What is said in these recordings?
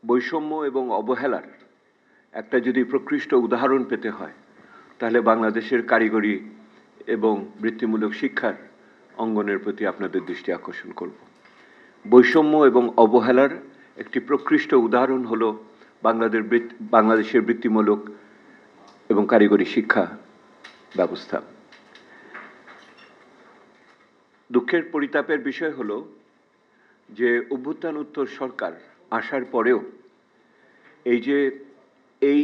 বৈষম্য এবং অবহেলার একটা যদি প্রকৃষ্ট উদাহরণ পেতে হয় তাহলে বাংলাদেশের কারিগরি এবং বৃত্তিমূলক শিক্ষার অঙ্গনের প্রতি আপনাদের দৃষ্টি আকর্ষণ করব। বৈষম্য এবং অবহেলার একটি প্রকৃষ্ট উদাহরণ হলো বাংলাদেশের বৃত্তিমূলক এবং কারিগরি শিক্ষা ব্যবস্থা। দুঃখের পরিতাপের বিষয় হলো যে অভ্যুত্থান উত্তর সরকার আসার পরেও এই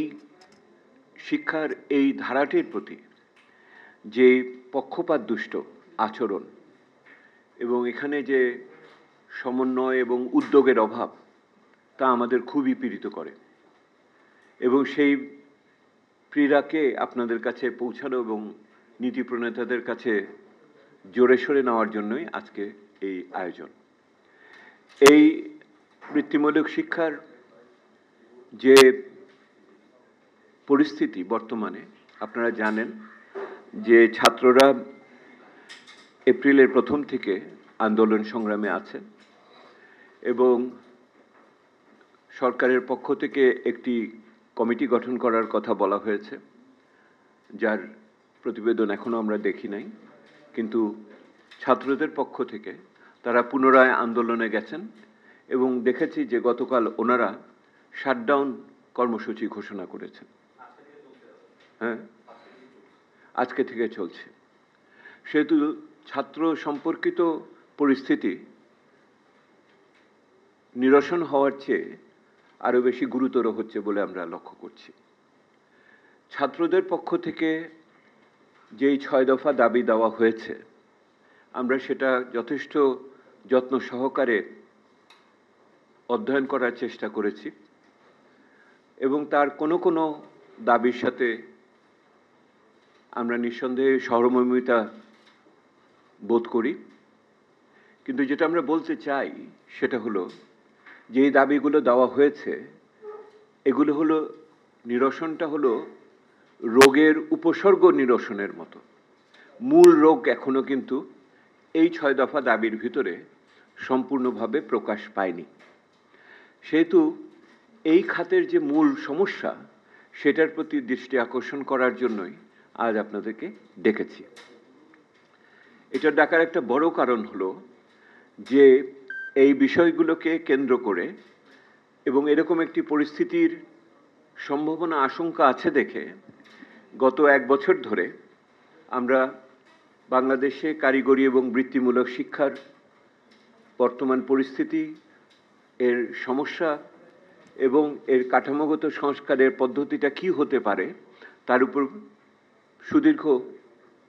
শিক্ষার এই ধারাটির প্রতি যে পক্ষপাত দুষ্ট আচরণ এবং এখানে যে সমন্বয় এবং উদ্যোগের অভাব তা আমাদের খুবই পীড়িত করে এবং সেই পীড়াকে আপনাদের কাছে পৌঁছানো এবং নীতি প্রণেতাদের কাছে জোরে সোরে নেওয়ার জন্যই আজকে এই আয়োজন। এই বৃত্তিমূলক শিক্ষার যে পরিস্থিতি বর্তমানে আপনারা জানেন যে ছাত্ররা এপ্রিলের প্রথম থেকে আন্দোলন সংগ্রামে আছেন এবং সরকারের পক্ষ থেকে একটি কমিটি গঠন করার কথা বলা হয়েছে, যার প্রতিবেদন এখনো আমরা দেখি নাই, কিন্তু ছাত্রদের পক্ষ থেকে তারা পুনরায় আন্দোলনে গেছেন এবং দেখেছি যে গতকাল ওনারা শাটডাউন কর্মসূচি ঘোষণা করেছেন। হ্যাঁ, আজকে থেকে চলছে। সেহেতু ছাত্র সম্পর্কিত পরিস্থিতি নিরসন হওয়ার চেয়ে আরো বেশি গুরুতর হচ্ছে বলে আমরা লক্ষ্য করছি। ছাত্রদের পক্ষ থেকে যেই 6 দফা দাবি দেওয়া হয়েছে আমরা সেটা যথেষ্ট যত্ন সহকারে অধ্যয়ন করার চেষ্টা করেছি এবং তার কোনো দাবির সাথে আমরা নিঃসন্দেহে সহমর্মিতা বোধ করি, কিন্তু যেটা আমরা বলতে চাই সেটা হলো যে এই দাবিগুলো দেওয়া হয়েছে এগুলো হলো নিরসনটা হলো রোগের উপসর্গ নিরসনের মতো। মূল রোগ এখনো কিন্তু এই 6 দফা দাবির ভিতরে সম্পূর্ণভাবে প্রকাশ পায়নি। সেহেতু এই খাতের যে মূল সমস্যা সেটার প্রতি দৃষ্টি আকর্ষণ করার জন্যই আজ আপনাদেরকে ডেকেছি। এটা ডাকার একটা বড় কারণ হলো যে এই বিষয়গুলোকে কেন্দ্র করে এবং এরকম একটি পরিস্থিতির সম্ভাবনা আশঙ্কা আছে দেখে গত 1 বছর ধরে আমরা বাংলাদেশে কারিগরি এবং বৃত্তিমূলক শিক্ষার বর্তমান পরিস্থিতি, এর সমস্যা এবং এর কাঠামোগত সংস্কারের পদ্ধতিটা কি হতে পারে তার উপর সুদীর্ঘ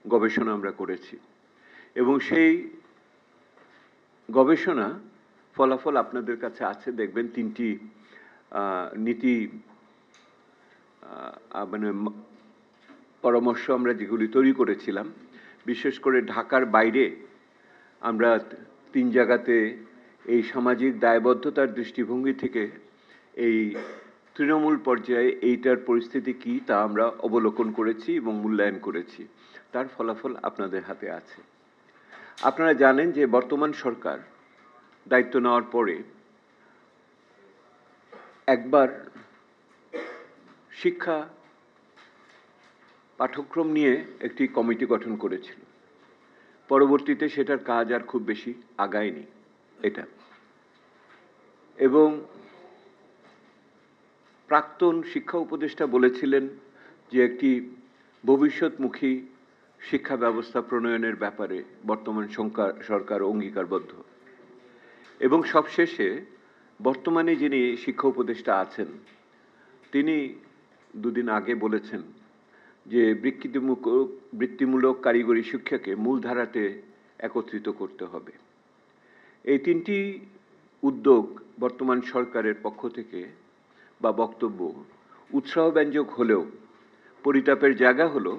গবেষণা আমরা করেছি এবং সেই গবেষণা ফলাফল আপনাদের কাছে আছে। দেখবেন 3টি নীতি মানে পরামর্শ আমরা যেগুলি তৈরি করেছিলাম, বিশেষ করে ঢাকার বাইরে আমরা 3 জায়গাতে এই সামাজিক দায়বদ্ধতার দৃষ্টিভঙ্গি থেকে এই তৃণমূল পর্যায়ে এইটার পরিস্থিতি কি তা আমরা অবলোকন করেছি এবং মূল্যায়ন করেছি। তার ফলাফল আপনাদের হাতে আছে। আপনারা জানেন যে বর্তমান সরকার দায়িত্ব নেওয়ার পরে একবার শিক্ষা পাঠ্যক্রম নিয়ে একটি কমিটি গঠন করেছিল, পরবর্তীতে সেটার কাজ আর খুব বেশি আগায়নি এটা, এবং প্রাক্তন শিক্ষা উপদেষ্টা বলেছিলেন যে একটি ভবিষ্যৎমুখী শিক্ষা ব্যবস্থা প্রণয়নের ব্যাপারে বর্তমান সরকার অঙ্গীকারবদ্ধ। এবং সবশেষে বর্তমানে যিনি শিক্ষা উপদেষ্টা আছেন তিনি 2 দিন আগে বলেছেন যে বৃত্তিমূলক কারিগরি শিক্ষাকে মূলধারাতে একত্রিত করতে হবে। এই 3টি উদ্যোগ বর্তমান সরকারের পক্ষ থেকে বা বক্তব্য উৎসাহব্যঞ্জক হলেও পরিতাপের জায়গা হলো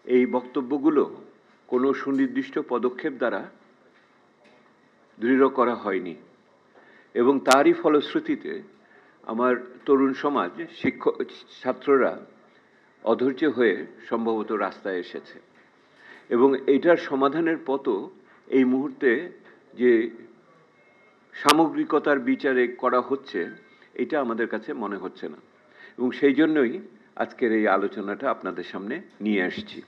এই বক্তব্যগুলো কোনো সুনির্দিষ্ট পদক্ষেপ দ্বারা দৃঢ় করা হয়নি এবং তারই ফলশ্রুতিতে আমার তরুণ সমাজ ছাত্ররা অধৈর্য হয়ে সম্ভবত রাস্তায় এসেছে এবং এইটার সমাধানের পথও এই মুহূর্তে যে সামগ্রিকতার বিচারে করা হচ্ছে এটা আমাদের কাছে মনে হচ্ছে না, এবং সেই জন্যই আজকের এই আলোচনাটা আপনাদের সামনে নিয়ে আসছি।